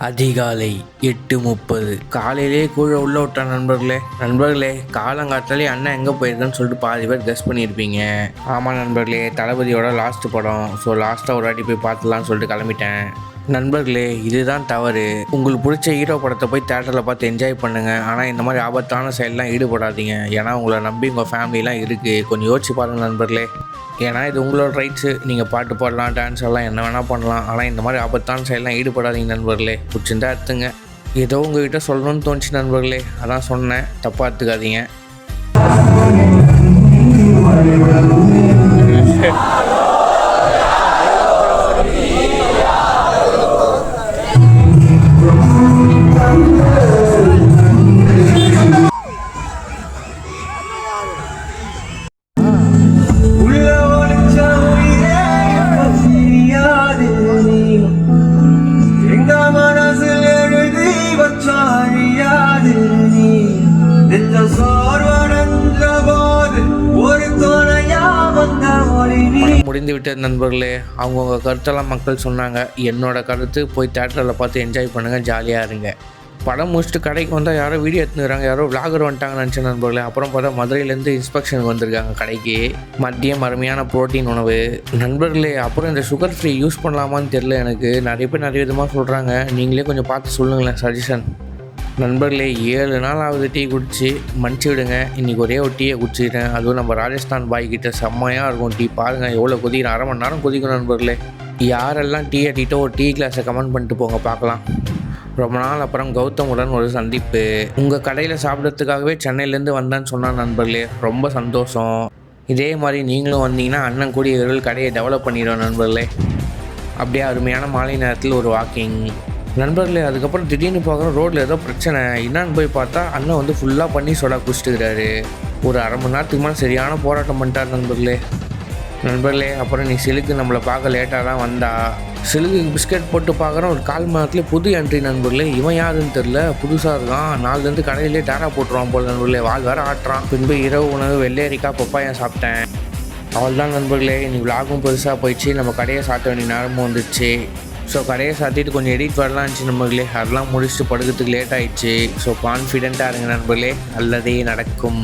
அதிகாலை 8:30 காலையிலே கூழ உள்ள விட்ட நண்பர்களே காலங்காத்தாலே அண்ணன் எங்கே போயிருக்குன்னு சொல்லிட்டு பாதி பேர் கெஸ் பண்ணியிருப்பீங்க. ஆமாம் நண்பர்களே, தளபதியோட லாஸ்ட் படம். ஸோ லாஸ்ட்டாக ஒரு வாட்டி போய் பார்த்துலான்னு சொல்லிட்டு கிளம்பிட்டேன். நண்பர்களே, இதுதான் தவறு. உங்களுக்கு பிடிச்ச ஹீரோ படத்தை போய் தேட்டரில் பார்த்து என்ஜாய் பண்ணுங்கள். ஆனால் இந்த மாதிரி ஆபத்தான செயல்லாம் ஈடுபடாதீங்க. ஏன்னா உங்களை நம்பி உங்கள் ஃபேமிலிலாம் இருக்குது. கொஞ்சம் யோசிச்சு பாருங்கள் நண்பர்களே. ஏன்னா இது உங்களோட ரைட்ஸு. நீங்கள் பாட்டு பாடலாம், டான்ஸ் எல்லாம் என்ன வேணால் பண்ணலாம். ஆனால் இந்த மாதிரி ஆபத்தான செயலாம் ஈடுபடாதீங்க நண்பர்களே. பிடிச்சிருந்தா எடுத்துங்க. ஏதோ உங்கள்கிட்ட சொல்லணும்னு தோணுச்சு நண்பர்களே, அதான் சொன்னேன். தப்பாக எடுத்துக்காதீங்க. முடிந்து விட்டது நண்பர்களே. அவங்கவுங்க கருத்தெல்லாம் மக்கள் சொன்னாங்க. என்னோட கருத்து போய் தேட்டரில் பார்த்து என்ஜாய் பண்ணுங்கள், ஜாலியாக இருங்க. படம் முடிச்சுட்டு கடைக்கு வந்தால் யாரோ வீடியோ எடுத்துக்கிறாங்க, யாரோ விளாகர் வந்துட்டாங்கன்னு நினச்சேன் நண்பர்களே. அப்புறம் பார்த்தா மதுரையிலேருந்து இன்ஸ்பெக்ஷனுக்கு வந்திருக்காங்க கடைக்கு. மதியம் அருமையான ப்ரோட்டீன் உணவு நண்பர்களே. அப்புறம் இந்த சுகர் ஃப்ரீ யூஸ் பண்ணலாமான்னு தெரில எனக்கு. நிறைய பேர் நிறைய விதமாக சொல்கிறாங்க. நீங்களே கொஞ்சம் பார்த்து சொல்லுங்களேன், சஜஷன். நண்பர்களே, 7 நாள் ஆகுது டீ குடிச்சு, மன்னிச்சு விடுங்க. இன்றைக்கி ஒரே ஒரு டீயை குடிச்சிக்கிறேன். அதுவும் நம்ம ராஜஸ்தான் பாய்கிட்ட செம்மையாக இருக்கும் டீ. பாருங்கள் எவ்வளோ கொதிக்கிறேன். அரை மணி நேரம் கொதிக்கும் நண்பர்களே. யாரெல்லாம் டீ அட்டிட்டோ ஒரு டீ கிளாஸை கமெண்ட் பண்ணிட்டு போங்க பார்க்கலாம். ரொம்ப நாள் அப்புறம் கௌதமுடன் ஒரு சந்திப்பு. உங்கள் கடையில் சாப்பிட்றதுக்காகவே சென்னையிலேருந்து வந்தேன்னு சொன்னான் நண்பர்களே. ரொம்ப சந்தோஷம். இதே மாதிரி நீங்களும் வந்தீங்கன்னா அண்ணன் கூடிய விரைவில் கடையை டெவலப் பண்ணிடுவோம் நண்பர்களே. அப்படியே அருமையான மாலை நேரத்தில் ஒரு வாக்கிங் நண்பர்களே. அதுக்கப்புறம் திடீர்னு பார்க்குறோம் ரோட்டில் ஏதோ பிரச்சனை. என்னான்னு போய் பார்த்தா அண்ணன் வந்து ஃபுல்லாக பண்ணி சோடா குடிச்சிட்டுக்கிறாரு. ஒரு அரை மணி நேரத்துக்கு மேலே சரியான போராட்டம் பண்ணிட்டார் நண்பர்களே. அப்புறம் நீ சிலுக்கு நம்மளை பார்க்க லேட்டாக தான் வந்தா. சிலுக்கு பிஸ்கெட் போட்டு பார்க்குறோம். ஒரு 1/4 மணி நேரத்துலேயே புது என்ட்ரி நண்பர்களே. இவன் யாருன்னு தெரில, புதுசாக இருக்கான். நாலுலேருந்து கடையிலே டேரா போட்டுருவான் போல் நண்பர்களே. வால் வேறு ஆட்டுறான். பின்பு இரவு உணவு வெள்ளேரிக்காய் பப்பாயம் சாப்பிட்டேன். அவள் தான் நண்பர்களே. இன்னைக்கு விளாகும் பெருசாக போயிடுச்சு. நம்ம கடையை சாப்பிட்ட வேண்டிய நேரமும் வந்துடுச்சு. ஸோ கடையை சாத்திட்டு கொஞ்சம் எடிட் வரலாம் இருந்துச்சு நண்பர்களே. அதெல்லாம் முடிச்சுட்டு படுக்கிறதுக்கு லேட் ஆகிடுச்சு. ஸோ கான்ஃபிடென்ட்டாக இருங்க நண்பர்களே, நல்லதே நடக்கும்.